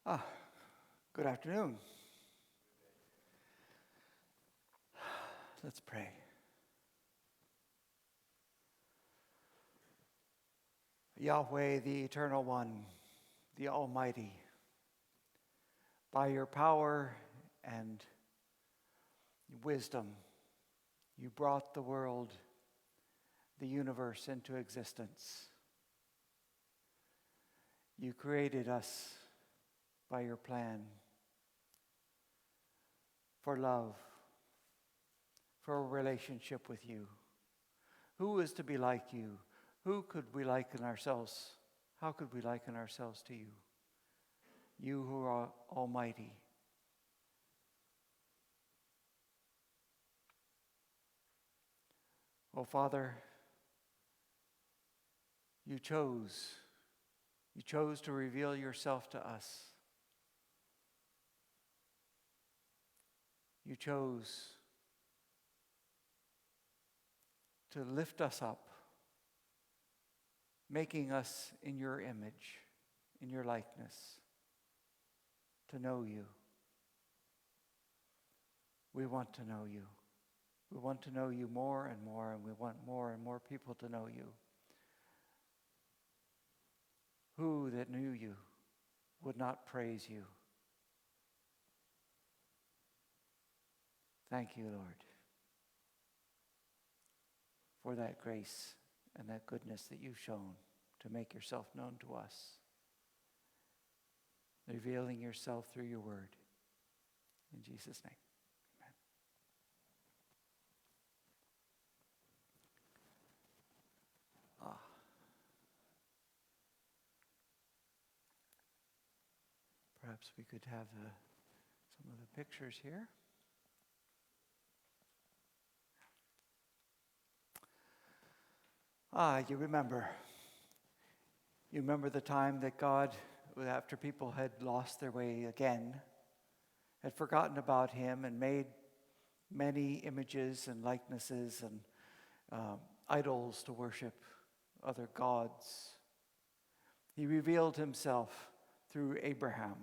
Ah, good afternoon. Let's pray. Yahweh, the Eternal One, the Almighty, by your power and wisdom, you brought the world, the universe into existence. You created us by your plan for love, for a relationship with you. Who is to be like you? Who could we liken ourselves? How could we liken ourselves to you? You who are almighty. Oh, Father, you chose to reveal yourself to us. You chose to lift us up, making us in your image, in your likeness, to know you. We want to know you. We want to know you more and more, and we want more and more people to know you. Who that knew you would not praise you? Thank you, Lord, for that grace and that goodness that you've shown to make yourself known to us, revealing yourself through your word. In Jesus' name, amen. Perhaps we could have some of the pictures here. You remember the time that God, after people had lost their way again, had forgotten about him and made many images and likenesses and idols to worship, other gods. He revealed himself through Abraham.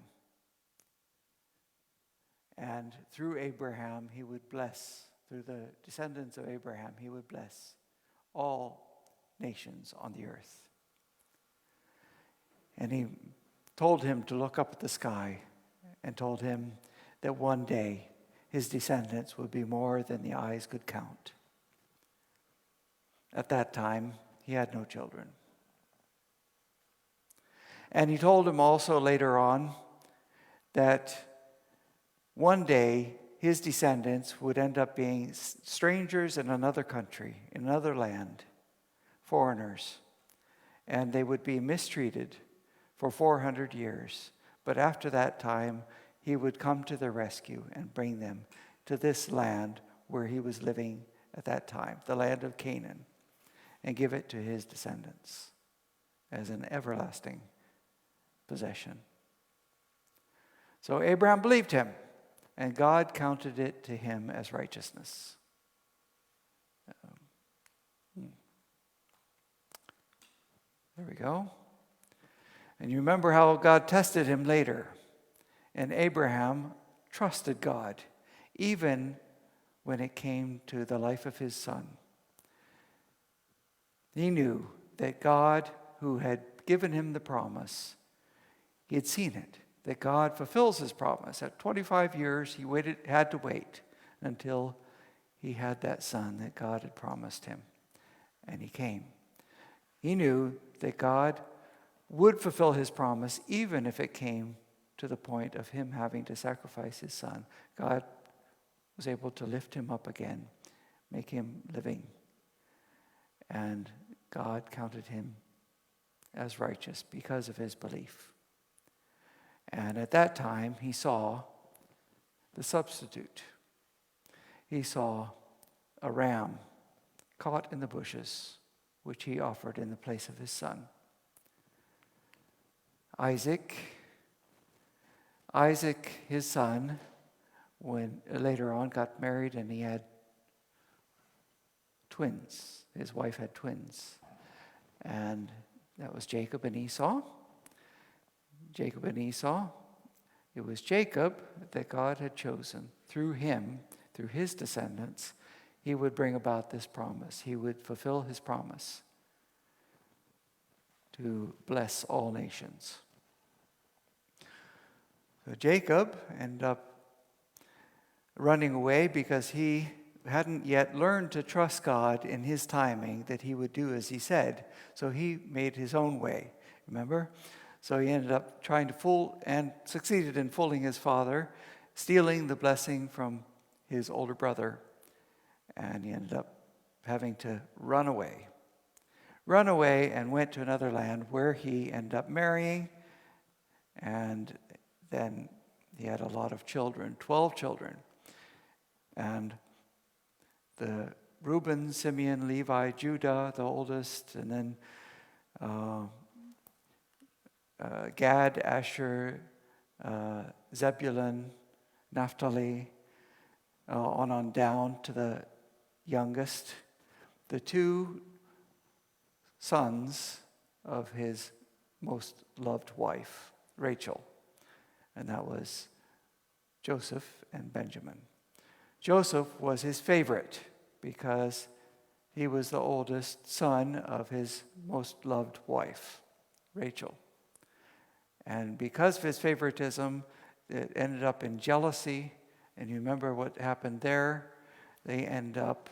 And through Abraham, he would bless, through the descendants of Abraham, he would bless all nations on the earth. And he told him to look up at the sky and told him that one day his descendants would be more than the eyes could count. At that time, he had no children. And he told him also later on that one day his descendants would end up being strangers in another country, in another land, foreigners, and they would be mistreated for 400 years. But after that time, he would come to their rescue and bring them to this land where he was living at that time, the land of Canaan, and give it to his descendants as an everlasting possession. So Abraham believed him, and God counted it to him as righteousness. There we go. And you remember how God tested him later. And Abraham trusted God, even when it came to the life of his son. He knew that God, who had given him the promise, he had seen it, that God fulfills his promise. At 25 years, he had to wait until he had that son that God had promised him. And he came. He knew that God would fulfill his promise even if it came to the point of him having to sacrifice his son. God was able to lift him up again, make him living. And God counted him as righteous because of his belief. And at that time, he saw the substitute. He saw a ram caught in the bushes, which he offered in the place of his son. Isaac, his son, when later on got married and he had twins. His wife had twins. And that was Jacob and Esau. It was Jacob that God had chosen. Through him, through his descendants, he would bring about this promise. He would fulfill his promise to bless all nations. So Jacob ended up running away because he hadn't yet learned to trust God in his timing, that he would do as he said. So he made his own way, remember? So he ended up trying to fool and succeeded in fooling his father, stealing the blessing from his older brother, and he ended up having to run away. Run away and went to another land where he ended up marrying, and then he had a lot of children, 12 children. And the Reuben, Simeon, Levi, Judah, the oldest, and then Gad, Asher, Zebulun, Naphtali, on down to the youngest, the two sons of his most loved wife, Rachel, and that was Joseph and Benjamin. Joseph was his favorite because he was the oldest son of his most loved wife, Rachel. And because of his favoritism, it ended up in jealousy. And you remember what happened there? They end up,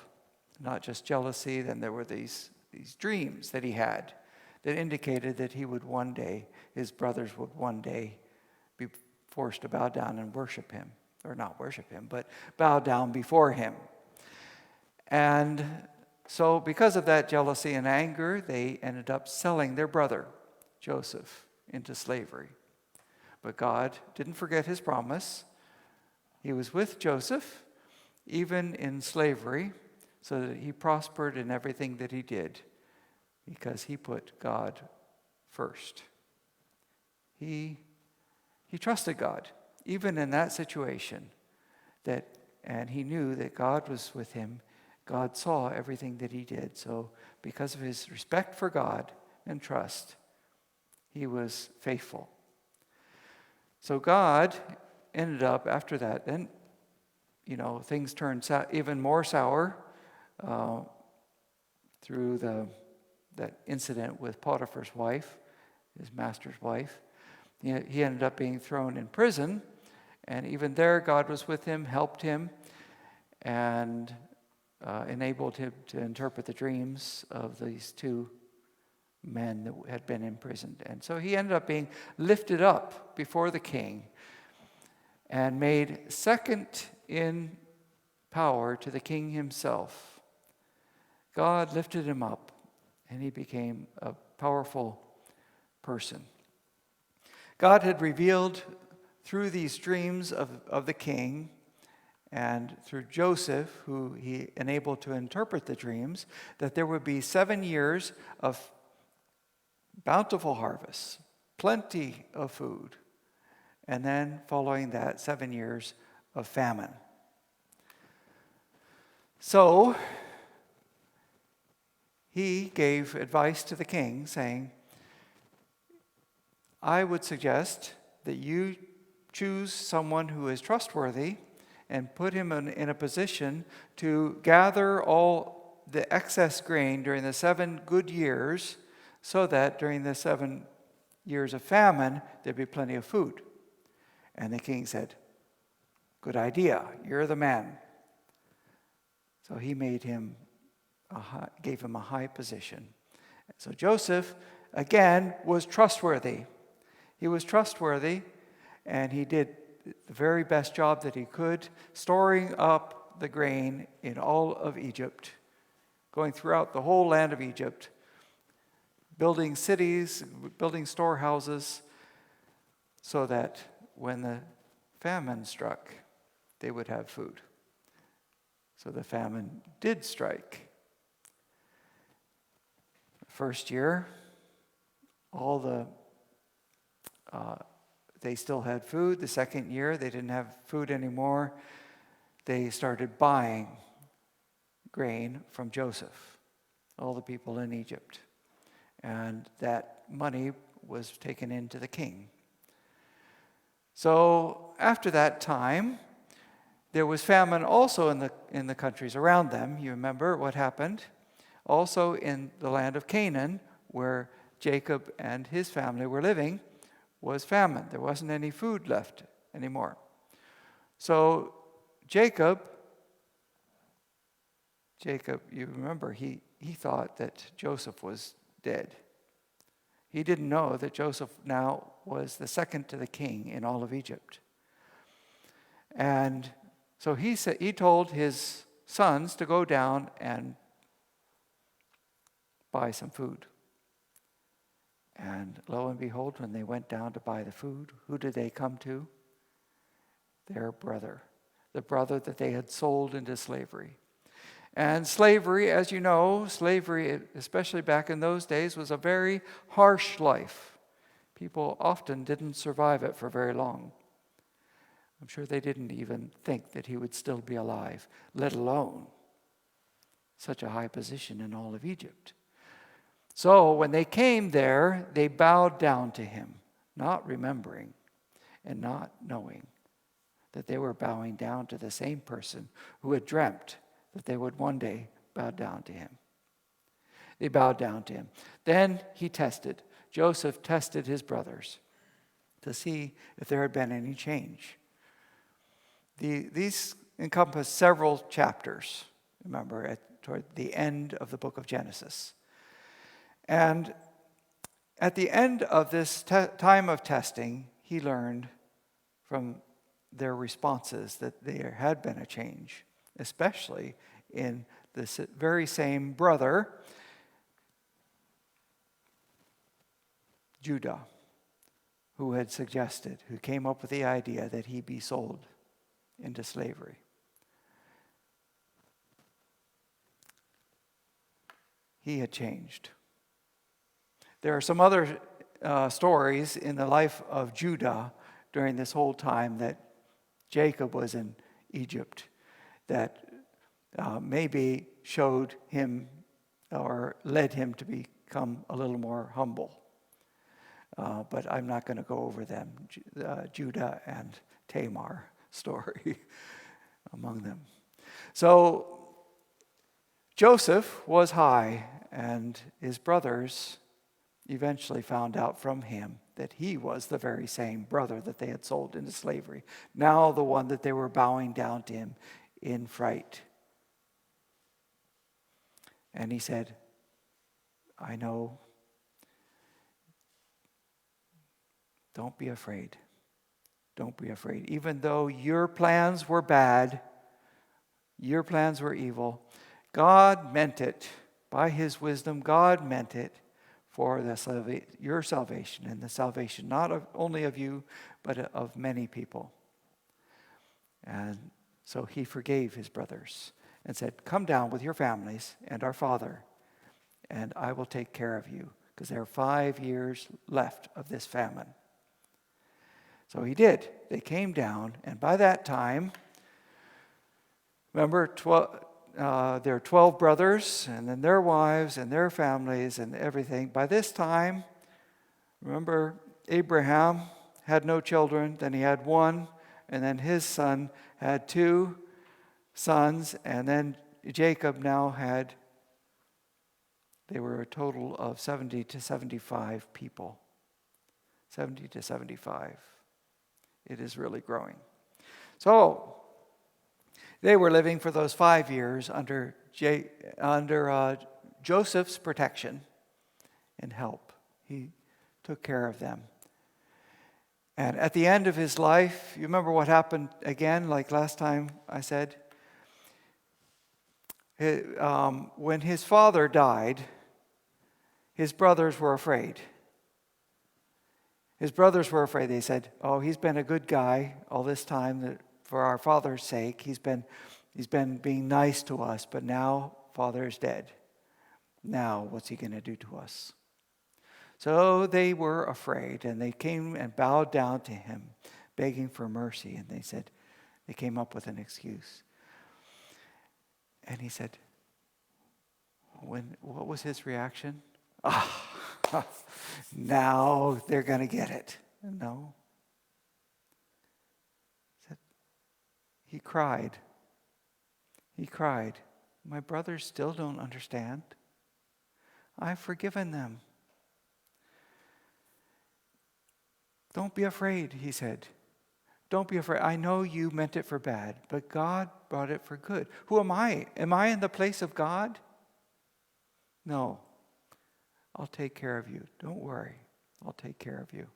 not just jealousy, then there were these dreams that he had that indicated that he would one day, his brothers would one day be forced to bow down and worship him. Or not worship him, but bow down before him. And so because of that jealousy and anger, they ended up selling their brother, Joseph, into slavery. But God didn't forget his promise. He was with Joseph, even in slavery, so that he prospered in everything that he did, because he put God first. He trusted God, even in that situation, and he knew that God was with him. God saw everything that he did. So because of his respect for God and trust, he was faithful. So God ended up, after that, then, things turned even more sour through that incident with Potiphar's wife, his master's wife. He ended up being thrown in prison, and even there God was with him, helped him, and enabled him to interpret the dreams of these two men that had been imprisoned. And so he ended up being lifted up before the king and made second in power to the king himself. God lifted him up, and he became a powerful person. God had revealed through these dreams of the king and through Joseph, who he enabled to interpret the dreams, that there would be 7 years of bountiful harvests, plenty of food, and then following that, 7 years of famine. So he gave advice to the king, saying, I would suggest that you choose someone who is trustworthy and put him in a position to gather all the excess grain during the 7 good years, so that during the 7 years of famine, there'd be plenty of food. And the king said, good idea, you're the man. So he gave him a high position. So Joseph, again, was trustworthy. He was trustworthy, and he did the very best job that he could, storing up the grain in all of Egypt, going throughout the whole land of Egypt, building cities, building storehouses, so that when the famine struck, they would have food. So the famine did strike. First year, they still had food. The second year, they didn't have food anymore. They started buying grain from Joseph, all the people in Egypt. And that money was taken into the king. So after that time, there was famine also in the countries around them. You remember what happened? Also in the land of Canaan, where Jacob and his family were living, was famine. There wasn't any food left anymore. So Jacob, you remember, he thought that Joseph was dead. He didn't know that Joseph now was the second to the king in all of Egypt. And so he told his sons to go down and buy some food. And lo and behold, when they went down to buy the food, who did they come to? Their brother, the brother that they had sold into slavery. And slavery, as you know, slavery, especially back in those days, was a very harsh life. People often didn't survive it for very long. I'm sure they didn't even think that he would still be alive, let alone such a high position in all of Egypt. So when they came there, they bowed down to him, not remembering and not knowing that they were bowing down to the same person who had dreamt that they would one day bow down to him. They bowed down to him. Then Joseph tested his brothers to see if there had been any change. These encompass several chapters, remember, toward the end of the book of Genesis. And at the end of this time of testing, he learned from their responses that there had been a change, especially in this very same brother, Judah, who came up with the idea that he be sold into slavery. He had changed. There are some other stories in the life of Judah during this whole time that Jacob was in Egypt that maybe showed him or led him to become a little more humble. But I'm not going to go over them. Judah and Tamar story among them. So Joseph was high, and his brothers eventually found out from him that he was the very same brother that they had sold into slavery, now the one that they were bowing down to him in fright. And he said, I know. Don't be afraid. Don't be afraid. Even though your plans were bad, your plans were evil, God meant it. By his wisdom, God meant it for your salvation, and the salvation not only of you, but of many people. And so he forgave his brothers and said, come down with your families and our father, and I will take care of you, because there are 5 years left of this famine. So he did. They came down, and by that time, remember, there are 12 brothers, and then their wives and their families and everything. By this time, remember, Abraham had no children, then he had one, and then his son had 2 sons, and then Jacob they were a total of 70 to 75 people. 70 to 75. It is really growing. So, they were living for those 5 years under Joseph's protection and help. He took care of them. And at the end of his life, you remember what happened again, like last time I said? When his father died, his brothers were afraid. His brothers were afraid. They said, oh, he's been a good guy all this time for our father's sake. He's been being nice to us, but now father is dead. Now what's he going to do to us? So they were afraid, and they came and bowed down to him, begging for mercy. And they came up with an excuse. And he said, what was his reaction? Now they're going to get it. No. he cried. He cried, "My brothers still don't understand. I've forgiven them." "Don't be afraid," he said. "Don't be afraid. I know you meant it for bad, but God brought it for good." Who am I? Am I in the place of God? No. I'll take care of you. Don't worry. I'll take care of you.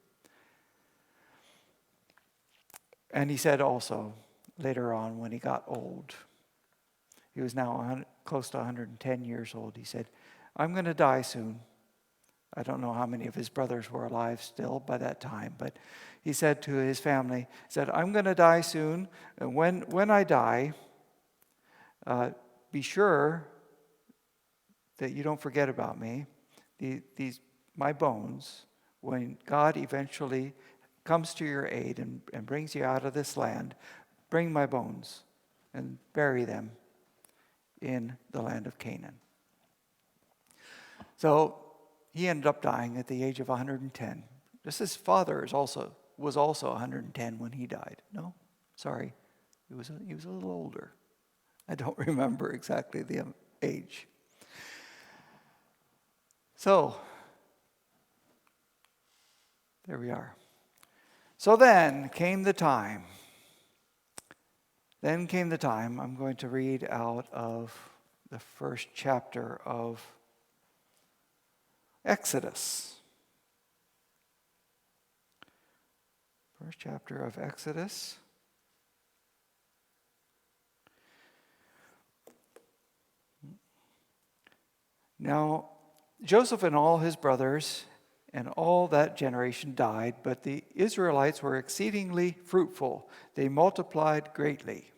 And he said also, later on when he got old, he was now close to 110 years old, he said, "I'm going to die soon." I don't know how many of his brothers were alive still by that time, but he said to his family, he said, "I'm going to die soon, and when I die, be sure that you don't forget about me. These my bones, when God eventually comes to your aid and brings you out of this land, bring my bones and bury them in the land of Canaan." So he ended up dying at the age of 110. Just his father was also 110 when he died. No, sorry, he was a little older. I don't remember exactly the age. So there we are. So then came the time. I'm going to read out of the first chapter of Exodus. First chapter of Exodus. Now, Joseph and all his brothers and all that generation died, but the Israelites were exceedingly fruitful. They multiplied greatly,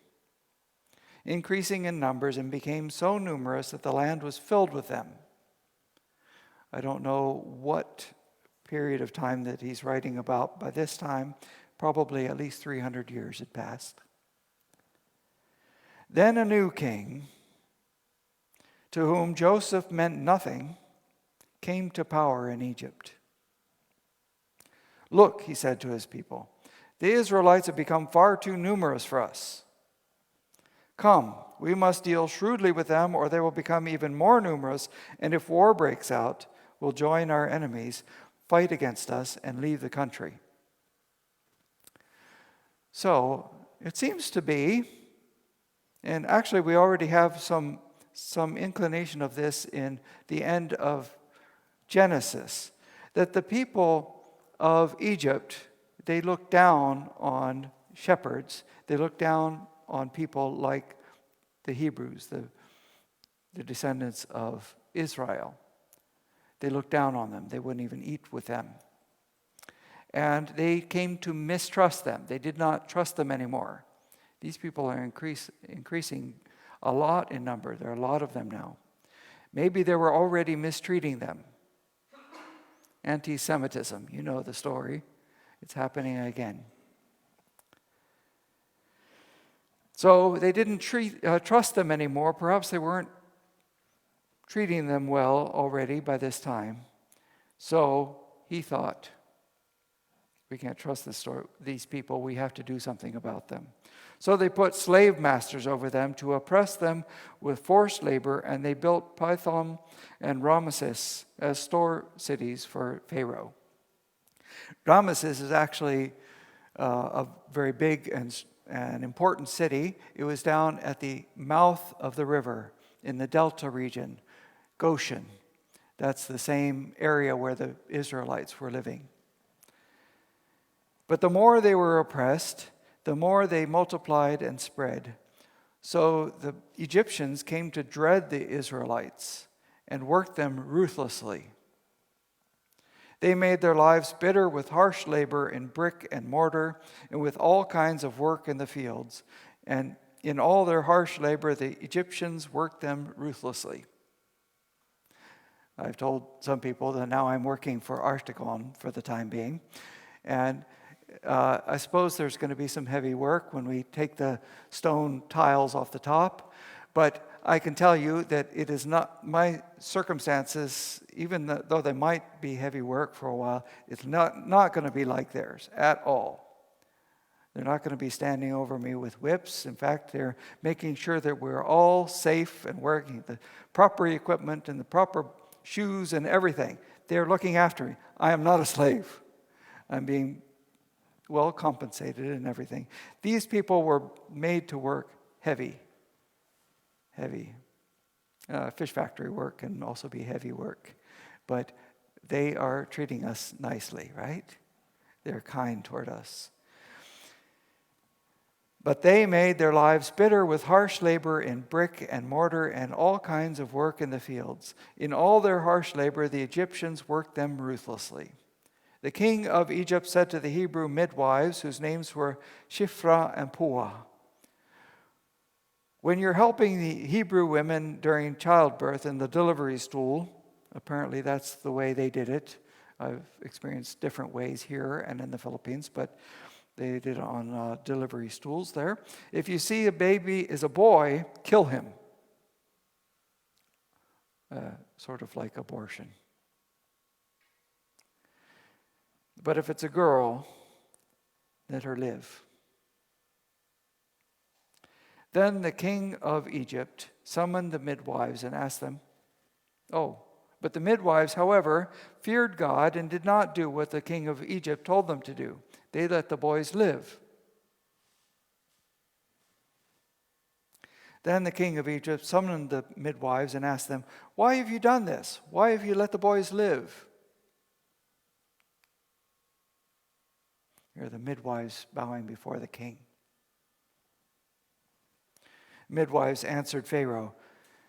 increasing in numbers, and became so numerous that the land was filled with them. I don't know what period of time that he's writing about. By this time, probably at least 300 years had passed. Then a new king, to whom Joseph meant nothing, came to power in Egypt. "Look," he said to his people, "the Israelites have become far too numerous for us. Come, we must deal shrewdly with them, or they will become even more numerous, and if war breaks out, we'll join our enemies, fight against us, and leave the country." So it seems to be, and actually we already have some inclination of this in the end of Genesis, that the people of Egypt, they looked down on shepherds. They looked down on people like the Hebrews, the descendants of Israel. They looked down on them. They wouldn't even eat with them. And they came to mistrust them. They did not trust them anymore. These people are increasing a lot in number. There are a lot of them now. Maybe they were already mistreating them. Anti-Semitism, you know the story. It's happening again. So they didn't trust them anymore. Perhaps they weren't treating them well already by this time. So he thought, we can't trust these people. We have to do something about them. So they put slave masters over them to oppress them with forced labor, and they built Pithom and Ramesses as store cities for Pharaoh. Ramesses is actually a very big and important city. It was down at the mouth of the river in the Delta region, Goshen. That's the same area where the Israelites were living. But the more they were oppressed, the more they multiplied and spread. So the Egyptians came to dread the Israelites and worked them ruthlessly. They made their lives bitter with harsh labor in brick and mortar and with all kinds of work in the fields. And in all their harsh labor, the Egyptians worked them ruthlessly. I've told some people that now I'm working for Archicon for the time being. And I suppose there's going to be some heavy work when we take the stone tiles off the top. But I can tell you that it is not my circumstances, even though they might be heavy work for a while, it's not going to be like theirs at all. They're not going to be standing over me with whips. In fact, they're making sure that we're all safe and wearing the proper equipment and the proper shoes and everything. They're looking after me. I am not a slave. I'm being well compensated and everything. These people were made to work heavy. Fish factory work can also be heavy work. But they are treating us nicely, right? They're kind toward us. But they made their lives bitter with harsh labor in brick and mortar and all kinds of work in the fields. In all their harsh labor, the Egyptians worked them ruthlessly. The king of Egypt said to the Hebrew midwives, whose names were Shiphrah and Puah, when you're helping the Hebrew women during childbirth in the delivery stool, apparently that's the way they did it. I've experienced different ways here and in the Philippines, but they did it on delivery stools there. If you see a baby is a boy, kill him. Sort of like abortion. But if it's a girl, let her live. Then the king of Egypt summoned the midwives and asked them, but the midwives, however, feared God and did not do what the king of Egypt told them to do. They let the boys live. Then the king of Egypt summoned the midwives and asked them, why have you done this? Why have you let the boys live? Here are the midwives bowing before the king. Midwives answered Pharaoh,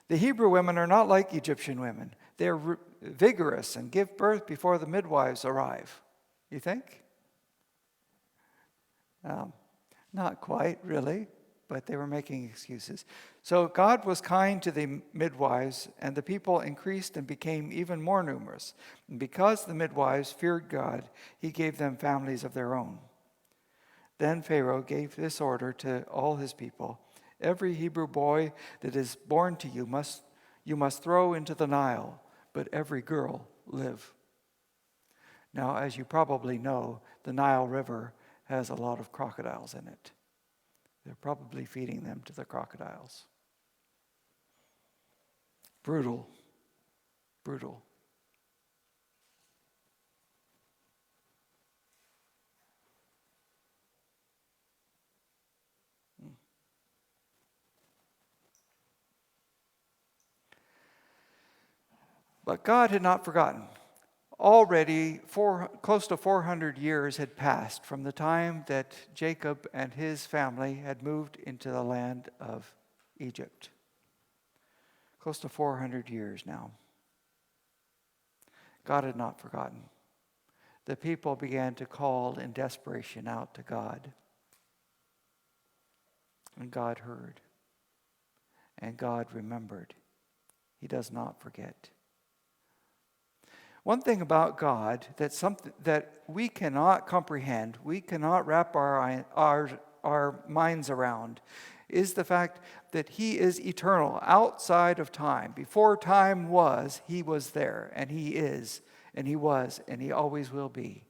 the Hebrew women are not like Egyptian women. They are vigorous and give birth before the midwives arrive. You think? Not quite, really, but they were making excuses. So God was kind to the midwives, and the people increased and became even more numerous. And because the midwives feared God, he gave them families of their own. Then Pharaoh gave this order to all his people, every Hebrew boy that is born to you must throw into the Nile, but every girl live. Now, as you probably know, the Nile River has a lot of crocodiles in it. They're probably feeding them to the crocodiles. Brutal. But God had not forgotten. Already, close to 400 years had passed from the time that Jacob and his family had moved into the land of Egypt. Close to 400 years now. God had not forgotten. The people began to call in desperation out to God. And God heard. And God remembered. He does not forget. One thing about God that we cannot comprehend, we cannot wrap our minds around, is the fact that he is eternal, outside of time. Before time was, he was there, and he is, and he was, and he always will be.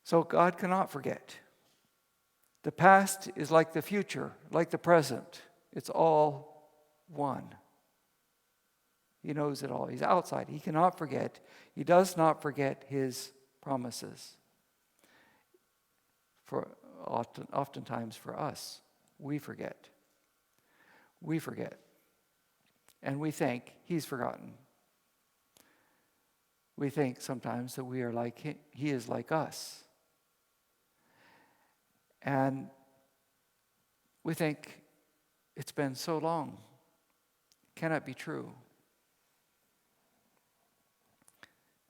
So God cannot forget. The past is like the future, like the present. It's all one. He knows it all. He's outside. He cannot forget. He does not forget his promises. Oftentimes for us, we forget. We forget. And we think he's forgotten. We think sometimes that we are like him. He is like us. And we think it's been so long. Cannot be true.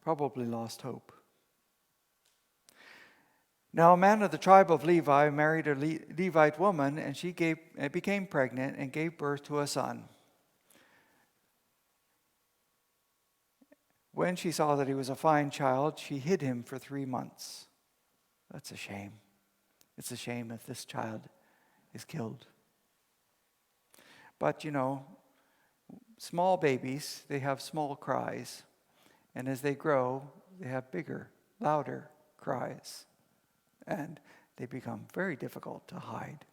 Probably lost hope. Now a man of the tribe of Levi married a Levite woman, and she became pregnant and gave birth to a son. When she saw that he was a fine child, she hid him for 3 months. That's a shame. It's a shame if this child is killed. But small babies, they have small cries. And as they grow, they have bigger, louder cries. And they become very difficult to hide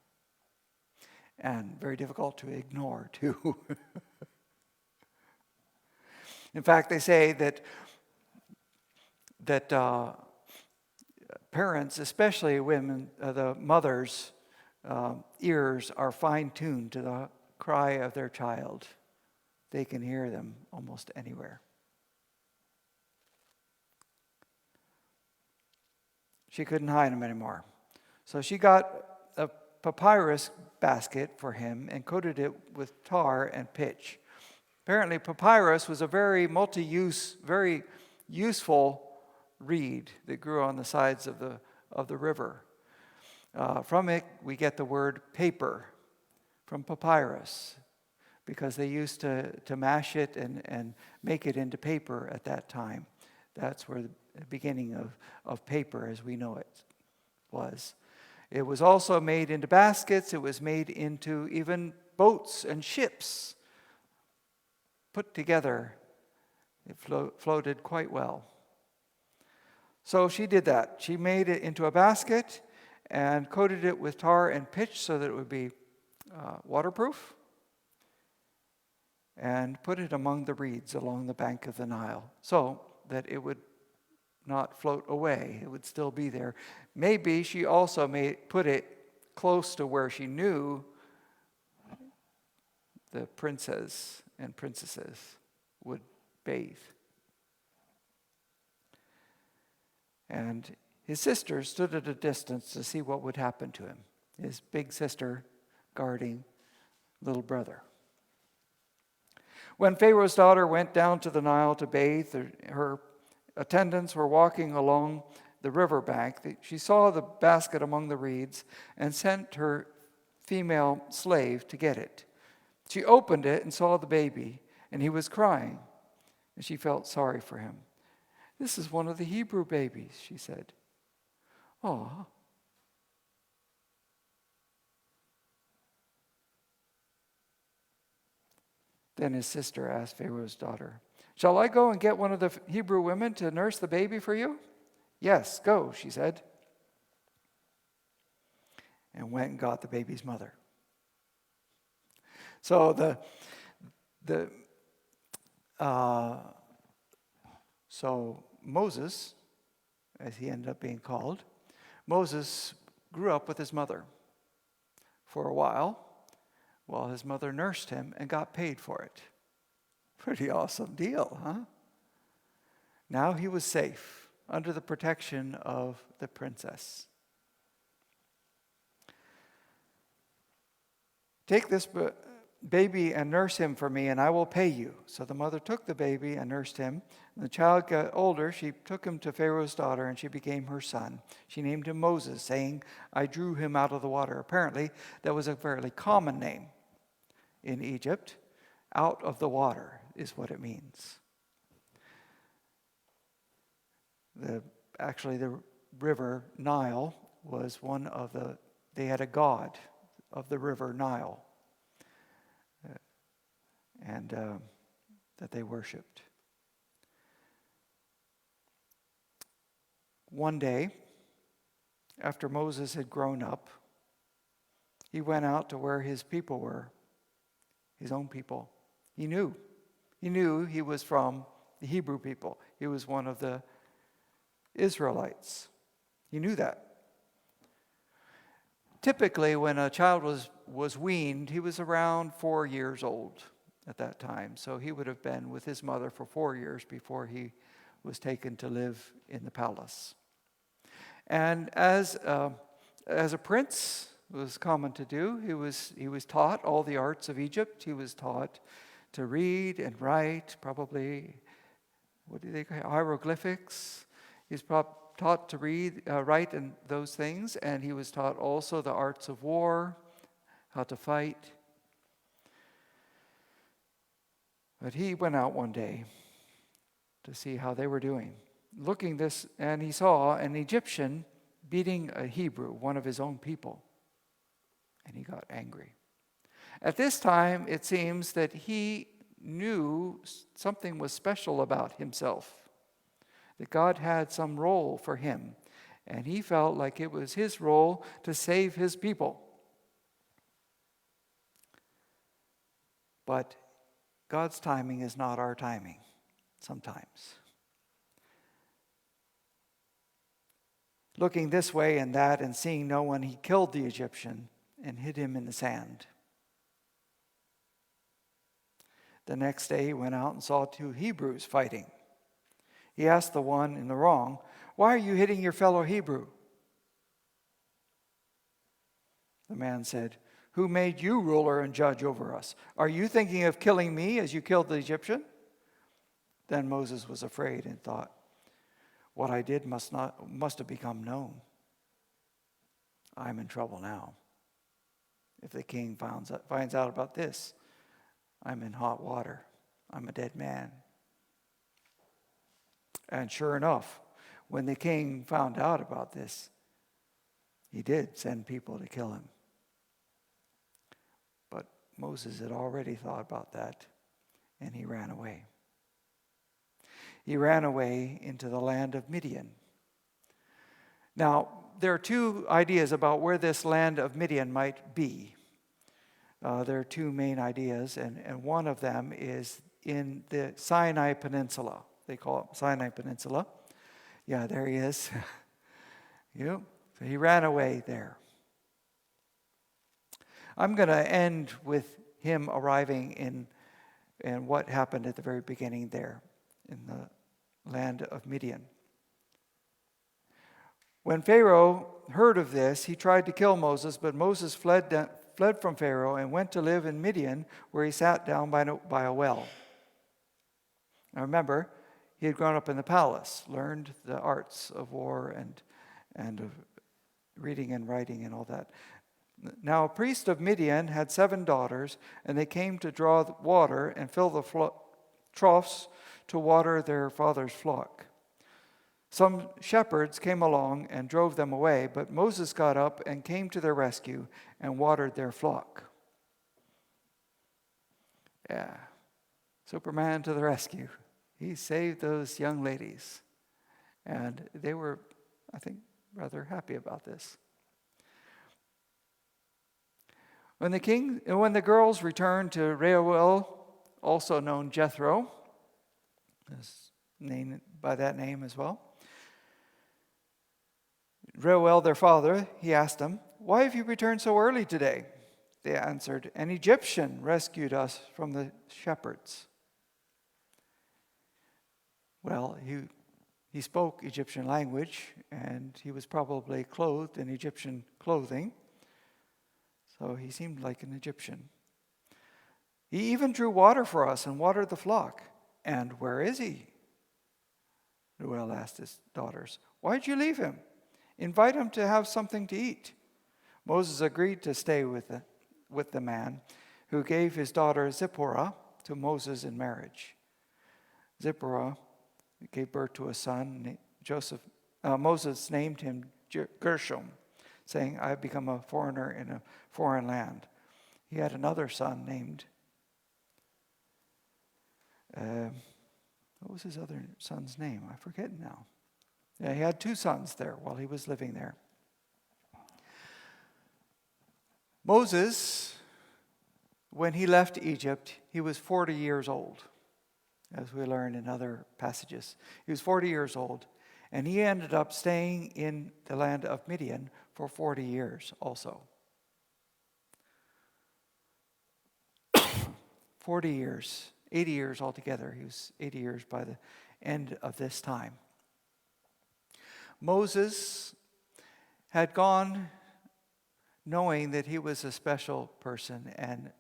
and very difficult to ignore, too. In fact, they say that parents, especially women, the mothers' ears are fine-tuned to the cry of their child. They can hear them almost anywhere. She couldn't hide them anymore. So she got a papyrus basket for him and coated it with tar and pitch. Apparently, papyrus was a very multi-use, very useful reed that grew on the sides of the river. From it, we get the word paper, from papyrus, because they used to mash it and make it into paper at that time. That's where the beginning of paper as we know it was. It was also made into baskets. It was made into even boats and ships. Put together, it floated quite well. So she did that. She made it into a basket and coated it with tar and pitch so that it would be waterproof, and put it among the reeds along the bank of the Nile so that it would not float away. It would still be there. Maybe she also put it close to where she knew the princes and princesses would bathe. And his sister stood at a distance to see what would happen to him, his big sister guarding little brother. When Pharaoh's daughter went down to the Nile to bathe, her attendants were walking along the riverbank. She saw the basket among the reeds and sent her female slave to get it. She opened it and saw the baby, and he was crying, and she felt sorry for him. "This is one of the Hebrew babies," she said. "Aw." Then his sister asked Pharaoh's daughter, "Shall I go and get one of the Hebrew women to nurse the baby for you?" "Yes, go," she said, and went and got the baby's mother. So so Moses, as he ended up being called, Moses grew up with his mother for a while his mother nursed him and got paid for it. Pretty awesome deal, huh? Now he was safe under the protection of the princess. "Take this baby and nurse him for me, and I will pay you." So the mother took the baby and nursed him. When the child got older, she took him to Pharaoh's daughter, and she became her son. She named him Moses, saying, "I drew him out of the water." Apparently, that was a fairly common name in Egypt. Out of the water is what it means. The river Nile was they had a god of the river Nile, and that they worshipped. One day, after Moses had grown up, he went out to where his people were, his own people. He knew he was from the Hebrew people. He was one of the Israelites. He knew that. Typically, when a child was weaned, he was around 4 years old at that time. So he would have been with his mother for 4 years before he was taken to live in the palace. And as a prince, it was common to do, he was taught all the arts of Egypt. He was taught to read and write, probably, hieroglyphics. He's taught to read, write, and those things. And he was taught also the arts of war, how to fight. But he went out one day to see how they were doing. And he saw an Egyptian beating a Hebrew, one of his own people. And he got angry. At this time, it seems that he knew something was special about himself, that God had some role for him, and he felt like it was his role to save his people. But God's timing is not our timing sometimes. Looking this way and that and seeing no one, he killed the Egyptian and hid him in the sand. The next day he went out and saw 2 Hebrews fighting. He asked the one in the wrong, "Why are you hitting your fellow Hebrew?" The man said, "Who made you ruler and judge over us? Are you thinking of killing me as you killed the Egyptian?" Then Moses was afraid and thought, "What I did must have become known. I'm in trouble now. If the king finds out about this, I'm in hot water. I'm a dead man." And sure enough, when the king found out about this, he did send people to kill him. But Moses had already thought about that, and he ran away. He ran away into the land of Midian. Now, there are 2 ideas about where this land of Midian might be. There are 2 main ideas, and one of them is in the Sinai Peninsula. They call it Sinai Peninsula. Yeah, there he is. So he ran away there. I'm going to end with him arriving in what happened at the very beginning there in the land of Midian. When Pharaoh heard of this, he tried to kill Moses, but Moses fled from Pharaoh and went to live in Midian, where he sat down by a well. Now remember, he had grown up in the palace, learned the arts of war and of reading and writing and all that. Now a priest of Midian had 7 daughters, and they came to draw water and fill the troughs to water their father's flock. Some shepherds came along and drove them away, but Moses got up and came to their rescue and watered their flock. Yeah, Superman to the rescue. He saved those young ladies. And they were, I think, rather happy about this. When the girls returned to Reuel, also known Jethro, is named by that name as well. Reuel, their father, he asked them, "Why have you returned so early today?" They answered, "An Egyptian rescued us from the shepherds." Well, he spoke Egyptian language, and he was probably clothed in Egyptian clothing, so he seemed like an Egyptian. "He even drew water for us and watered the flock. And where is he?" Reuel asked his daughters. "Why'd you leave him? Invite him to have something to eat." Moses agreed to stay with the man, who gave his daughter Zipporah to Moses in marriage. Zipporah gave birth to a son. Moses named him Gershom, saying, "I have become a foreigner in a foreign land." He had another son named, what was his other son's name? I forget now. Yeah, he had 2 sons there while he was living there. Moses, when he left Egypt, he was 40 years old, as we learn in other passages. He was 40 years old, and he ended up staying in the land of Midian for 40 years also. 40 years, 80 years altogether. He was 80 years by the end of this time. Moses had gone knowing that he was a special person, and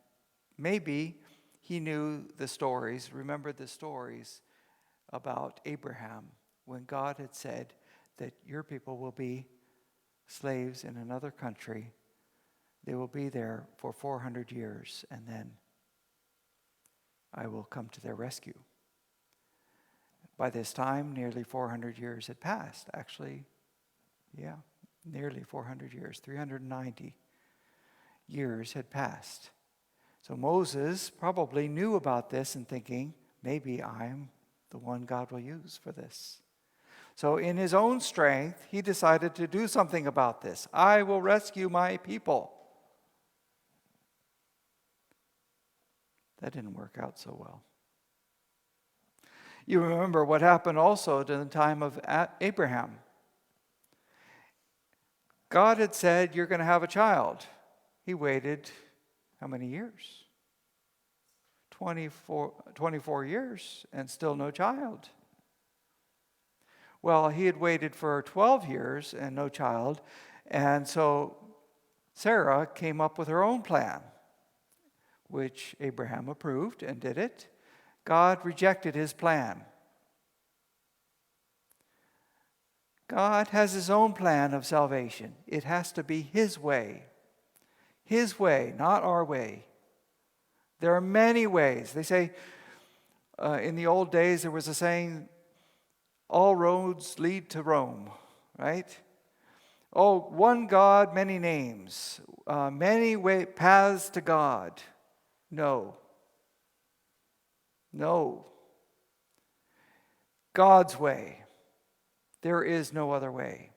maybe he knew the stories, remembered the stories about Abraham, when God had said that your people will be slaves in another country. They will be there for 400 years, and then I will come to their rescue. By this time, nearly 400 years had passed. Actually, nearly 400 years. 390 years had passed. So Moses probably knew about this and thinking, maybe I'm the one God will use for this. So in his own strength, he decided to do something about this. I will rescue my people. That didn't work out so well. You remember what happened also in the time of Abraham. God had said, you're going to have a child. He waited how many years? 24 years and still no child. Well, he had waited for 12 years and no child, and so Sarah came up with her own plan, which Abraham approved and did it. God rejected his plan. God has his own plan of salvation. It has to be his way. His way, not our way. There are many ways. They say, in the old days, there was a saying, all roads lead to Rome, right? Oh, one God, many names, many paths to God. No. God's way. There is no other way.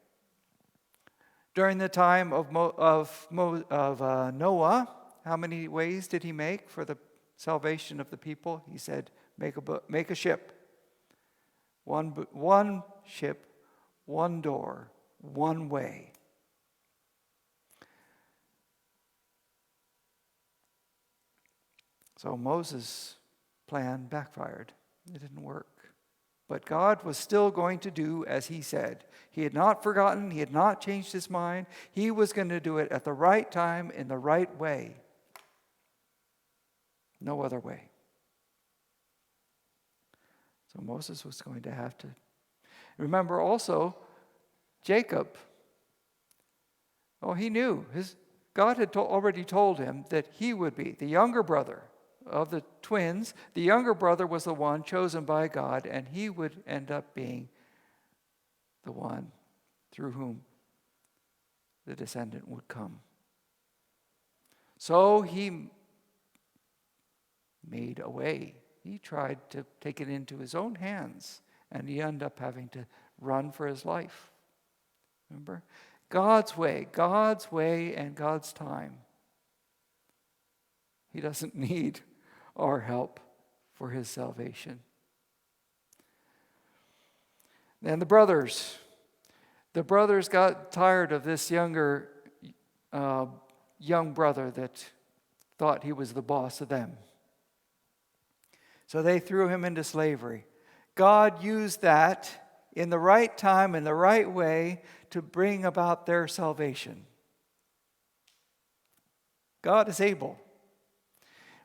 During the time of Noah, how many ways did he make for the salvation of the people? He said, make a ship. One ship, one door, one way. So Moses' plan backfired. It didn't work. But God was still going to do as he said. He had not forgotten. He had not changed his mind. He was going to do it at the right time in the right way. No other way. So Moses was going to have to. Remember also Jacob. Oh, he knew. God had already told him that he would be the younger brother of the twins. The younger brother was the one chosen by God, and he would end up being the one through whom the descendant would come. So he made a way. He tried to take it into his own hands, and he ended up having to run for his life. Remember? God's way, and God's time. He doesn't need our help for his salvation. Then the brothers got tired of this young brother that thought he was the boss of them. So they threw him into slavery. God used that in the right time, in the right way, to bring about their salvation. God is able.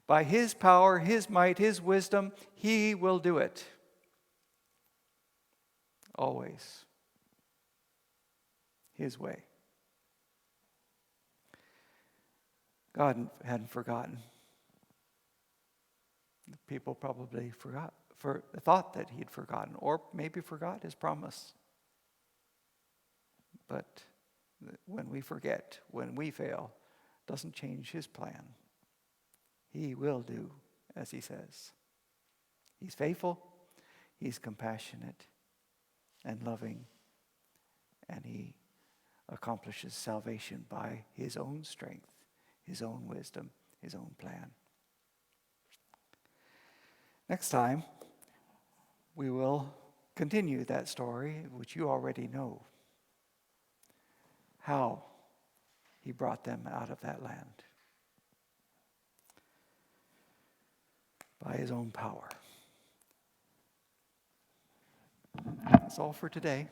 By his power, his might, his wisdom, he will do it. Always. His way. God hadn't forgotten. The people probably thought that he'd forgotten, or maybe forgot his promise. But when we forget, when we fail, it doesn't change his plan. He will do as he says. He's faithful, he's compassionate and loving, and he accomplishes salvation by his own strength, his own wisdom, his own plan. Next time, we will continue that story, which you already know. How he brought them out of that land. By his own power. That's all for today.